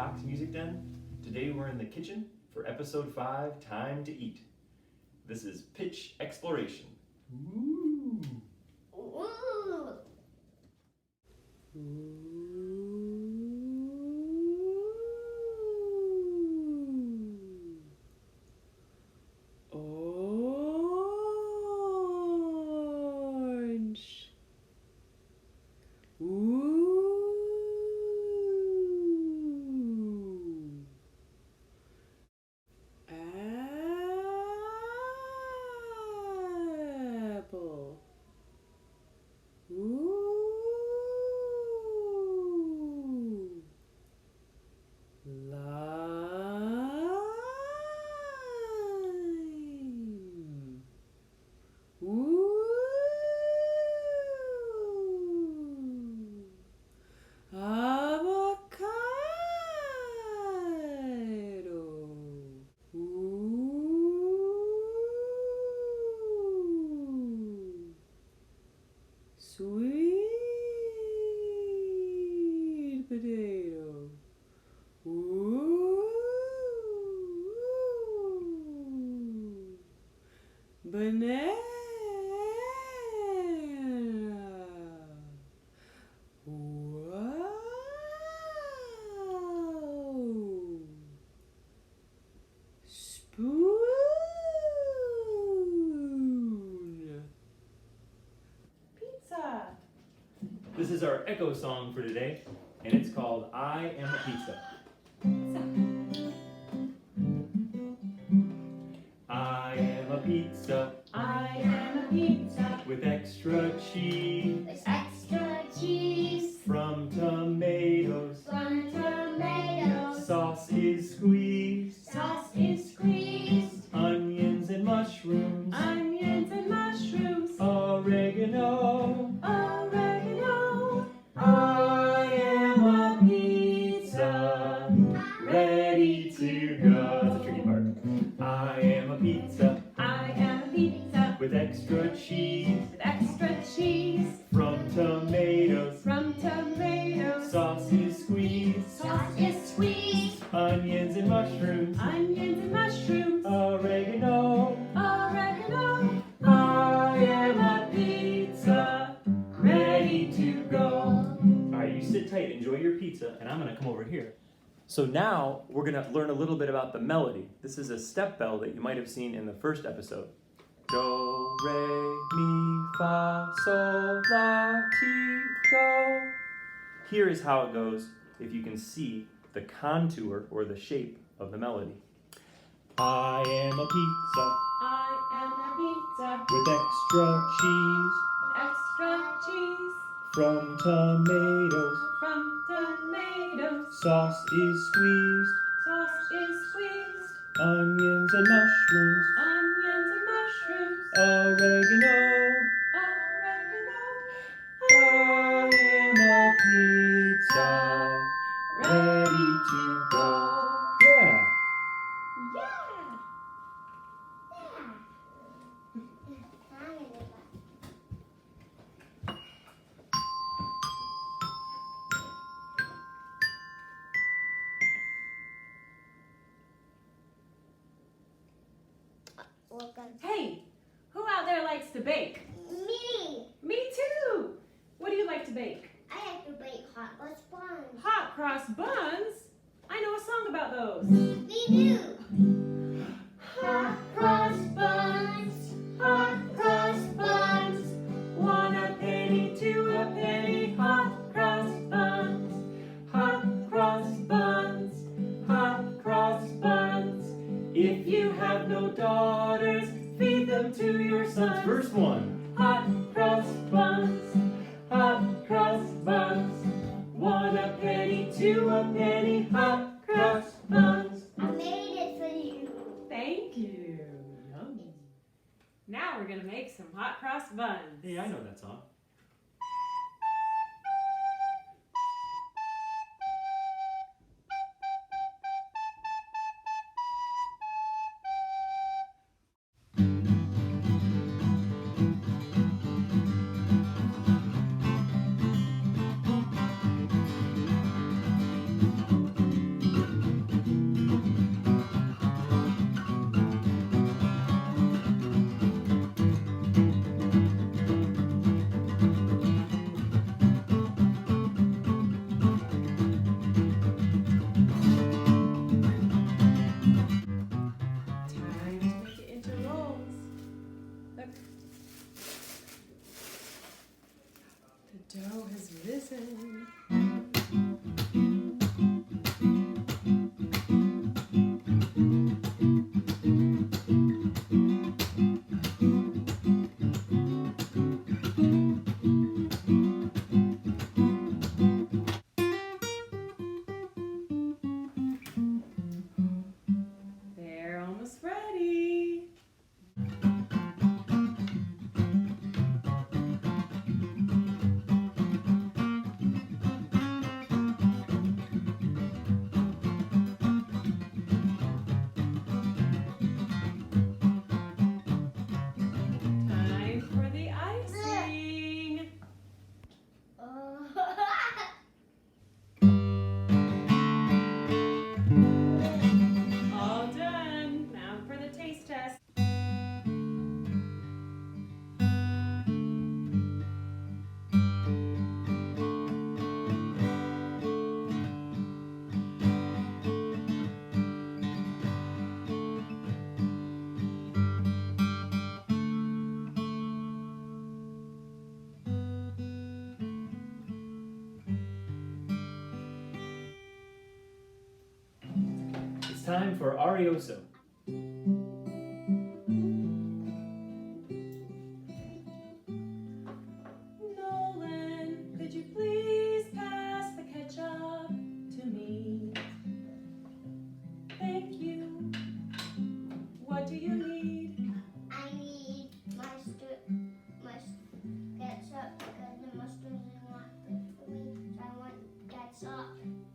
Doc's Music Den. Today we're in the kitchen for episode 5, Time to Eat. This is Pitch Exploration. Ooh. Ooh. Orange. Ooh. Apple. Ooh. Lime. Ooh. Avocado. Ooh. Sweet potato. Ooh. Banana. Wow. Spoon. Pizza. This is our echo song for today, and it's called I Am a Pizza. I am a pizza I am a pizza with extra cheese with extra cheese from tomatoes. from tomatoes. Sauce is squeezed, Sauce is squeezed. onions and mushrooms, Onions and mushrooms. oregano. Oregano. I am a pizza, ready to go. That's the tricky part. I am a pizza I am a pizza with extra cheese with extra cheese from tomatoes. from tomatoes. Sauce is squeezed, Sauce is squeezed. onions and mushrooms, Onions and mushrooms. oregano. Oregano. I am a pizza, ready to go. All right, you sit tight, enjoy your pizza, and I'm gonna come over here. So now we're gonna learn a little bit about the melody. This is a step bell that you might have seen in the first episode. Do, re, mi, fa, sol, la, ti, do. Here is how it goes if you can see the contour or the shape of the melody. I am a pizza I am a pizza with extra cheese with extra cheese from tomatoes. from tomatoes. Sauce is squeezed, Sauce is squeezed. onions and mushrooms, Onions and mushrooms. oregano. Oregano. I am a pizza, ready to go. Yeah. Yeah. Hey, who out there likes to bake? Me! Me too. What do you like to bake? I like to bake hot cross buns. Hot cross buns? I know a song about those. Me too! Hot cross buns, hot cross buns. 1 a penny, 2 a penny, hot cross buns. Hot cross buns, hot cross buns. If you have no daughters, feed them to your sons. Verse 1. Hot cross buns, Hot cross buns. 1 a penny, 2 a penny, hot cross buns. I made it for you. Thank you. Yummy. Now we're gonna make some hot cross buns. Hey, I know that song. Joe has risen. They're almost ready. Time for the icing. All done. Now for the taste test. It's time for Arioso. Nolan, could you please pass the ketchup to me? Thank you. What do you need? I need mustard, ketchup, because the mustard is not good for me, so I want ketchup.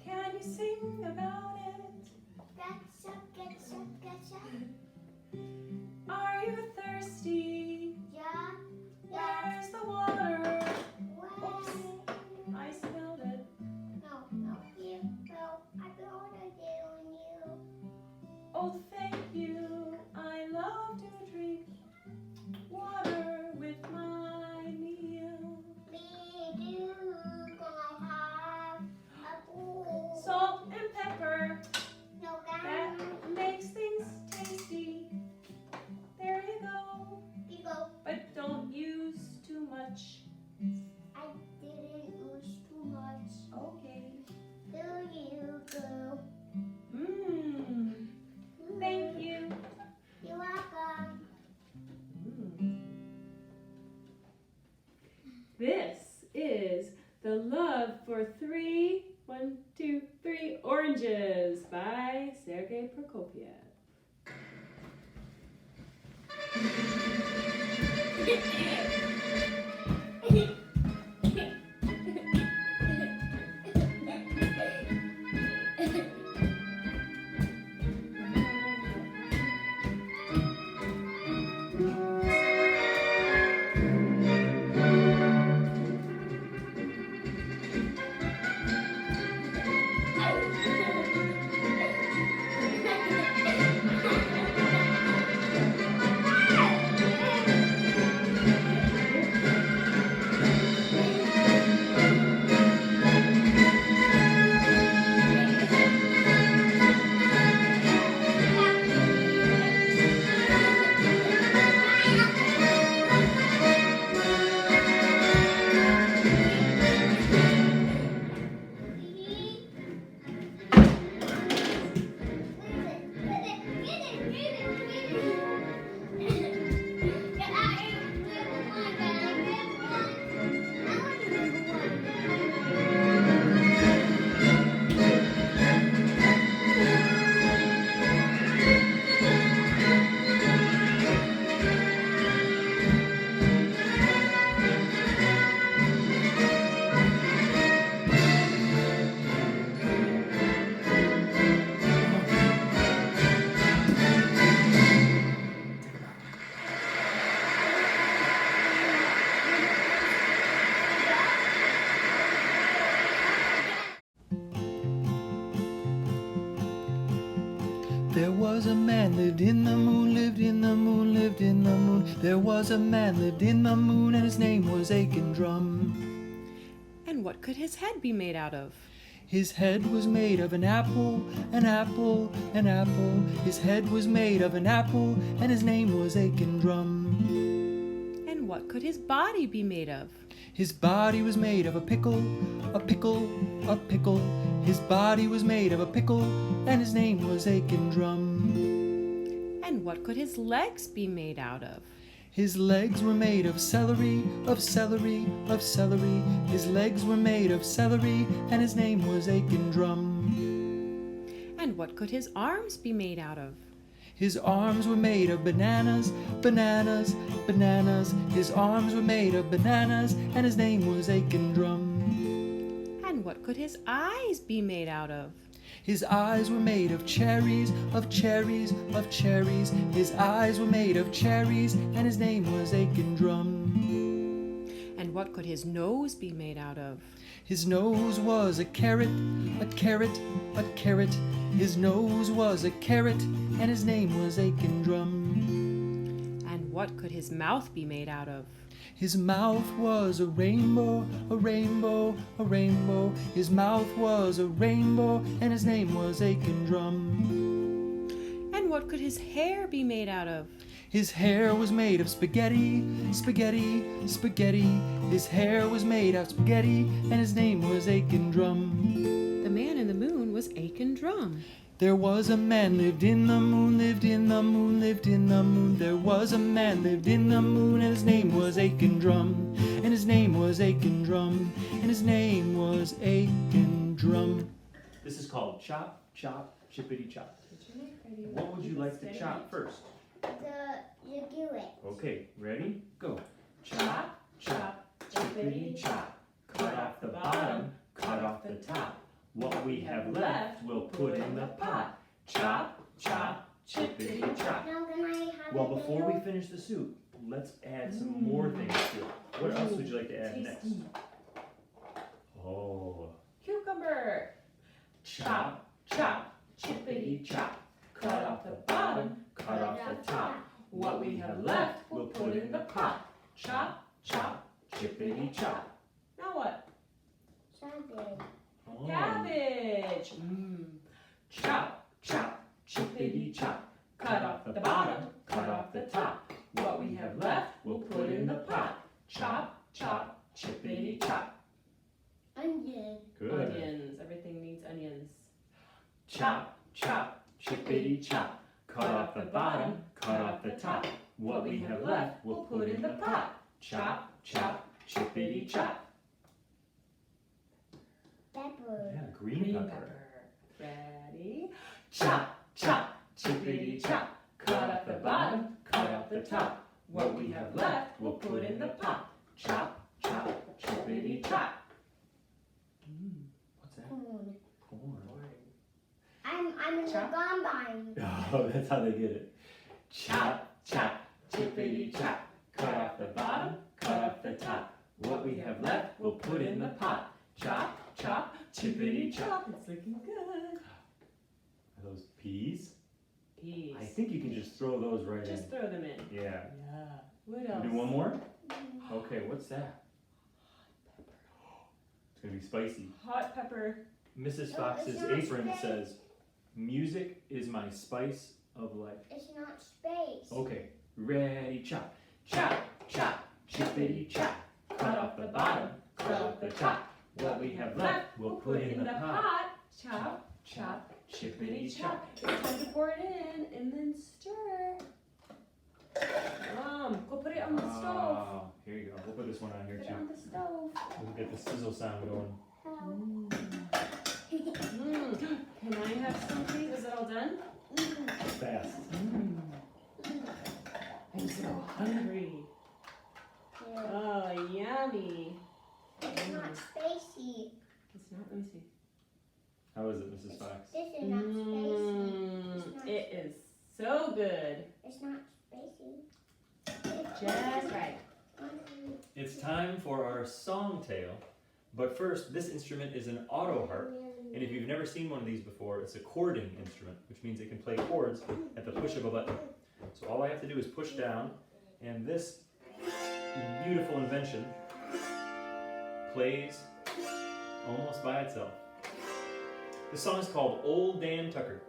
Can you sing about it? Ketchup, ketchup, ketchup. Are you thirsty? Yeah, Where's the water? where? Oops, I spilled it. No, here, well, I brought it on you. Oh, thank you. I love to drink water with my meal. Me too, gonna have a bowl. Salt and pepper, No, that down. makes things tasty. There you go. You go. But don't use too much. I didn't lose too much. Okay. There you go. Mmm. Thank you. You're welcome. This is The Love for Three, 1, 2, 3 Oranges by Sergei Prokofiev. There was a man lived in the moon, lived in the moon, lived in the moon. There was a man lived in the moon, and his name was Aiken Drum. And what could his head be made out of? His head was made of an apple, an apple, an apple. His head was made of an apple, and his name was Aiken Drum. And what could his body be made of? His body was made of a pickle, a pickle, a pickle. His body was made of a pickle, and his name was Aiken Drum. And what could his legs be made out of? His legs were made of celery, of celery, of celery. His legs were made of celery, and his name was Aiken Drum. And what could his arms be made out of? His arms were made of bananas, bananas, bananas. His arms were made of bananas, and his name was Aiken Drum. And what could his eyes be made out of? His eyes were made of cherries, of cherries, of cherries. His eyes were made of cherries, and his name was Aiken Drum. And what could his nose be made out of? His nose was a carrot, a carrot, a carrot. His nose was a carrot, and his name was Aiken Drum. And what could his mouth be made out of? His mouth was a rainbow, a rainbow, a rainbow. His mouth was a rainbow, and his name was Aiken Drum. And what could his hair be made out of? His hair was made of spaghetti, spaghetti, spaghetti. His hair was made of spaghetti, and his name was Aiken Drum. The man in the moon was Aiken Drum. There was a man lived in the moon, lived in the moon, lived in the moon. There was a man lived in the moon, and his name was Aiken Drum. And his name was Aiken Drum. And his name was Aiken Drum. This is called chop, chop, chippity chop. What would you like to chop first? You do it. Okay, ready? Go. Chop, chop, chippity chop. Cut off the bottom, cut off the top. What we have left, we'll put in the pot. Chop, chop, chippity chop. Now can I have Well, a before we video? finish the soup, let's add some more things to it. What else would you like to add next? Oh, Cucumber. chop, chop, chippity chop. Cut off the bottom, cut off the top. What we have left, we'll put in the pot. Chop, chop, chippity chop. Now what? Cabbage. Oh. Cabbage. Chop, chop, chippity chop. Cut off the bottom, cut off the top. What we have left, we'll put in the pot. Chop, chop, chippity chop. Onion. Good. Onions. Everything needs onions. Chop, chop, chippity chop. Cut off the bottom, cut off the top. What we have left, we'll put in the pot. Chop, chop, chippity chop. Pepper. Yeah, green pepper. Ready? Chop, chop, chippity chop. Cut off the bottom, cut off the top. What we have left, we'll put in the pot. Chop, chop, chippity chop. What's that? Corn. Corn. I'm in the Chop. combine. Oh, that's how they get it. Chop, chop, chippity chop. Cut off the bottom, cut off the top. What we have left, we'll put in the pot. Chop, chop, chippity chop. It's looking good. Are those peas? Peas. I think you can just throw those right Just in. throw them in. Yeah. Yeah. What else? Do one more? Okay, what's that? It's gonna be spicy. Hot pepper. Mrs. Oh, Fox's it's not apron spicy. says, "Music is my spice of life." It's not space. Okay, ready, chop. Chop, chop, chippity chop. Cut off the bottom, cut off the top. What we have left, we'll put in the pot. Chop, chop, chippity chop. It's time to pour it in and then stir. Go put it on the stove. Oh, here you go. We'll put this one on here Put it too. on the stove. We'll get the sizzle sound going. Can I have some, please? Is it all done? Fast. I'm so hungry. Oh, yummy. It's not spacey. It's not, let me see. How is it, Mrs. Fox? This is not spacey. It's not, It is so good. it's not spacey. Just right. It's time for our Songtale. But first, this instrument is an autoharp. And if you've never seen one of these before, it's a chording instrument, which means it can play chords at the push of a button. So all I have to do is push down, and this beautiful invention plays almost by itself. This song is called Old Dan Tucker.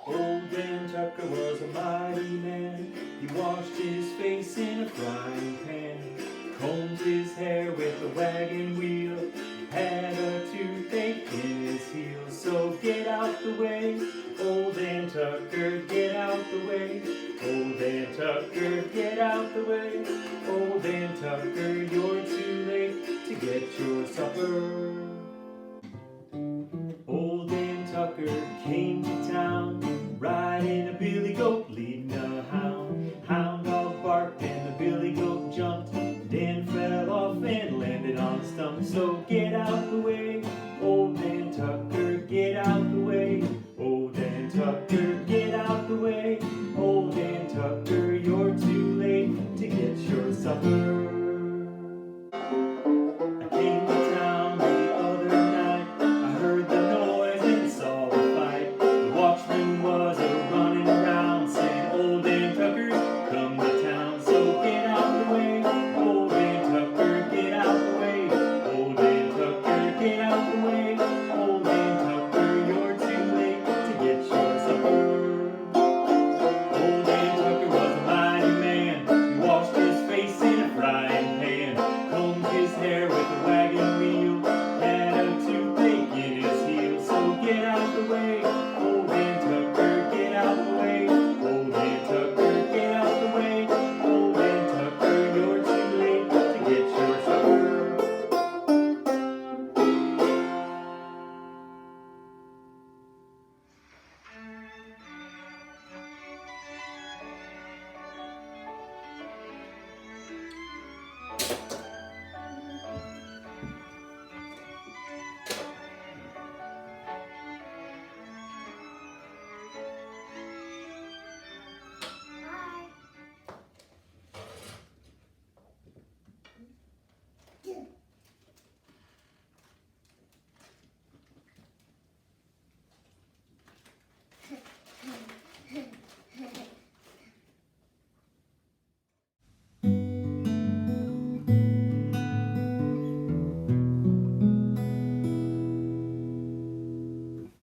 Old Dan Tucker was a mighty man. He washed his face in a frying pan, combed his hair with a wagon wheel, had a toothache in his heel. So get out the way, old Dan Tucker, get out the way. Old Dan Tucker, get out the way. Old Dan Tucker, you're too late to get your supper. Old Dan Tucker came to town, riding a billy goat, leading a hound. Hound dog barked and the billy goat jumped. Dan fell off and landed on his stump. So get out the way,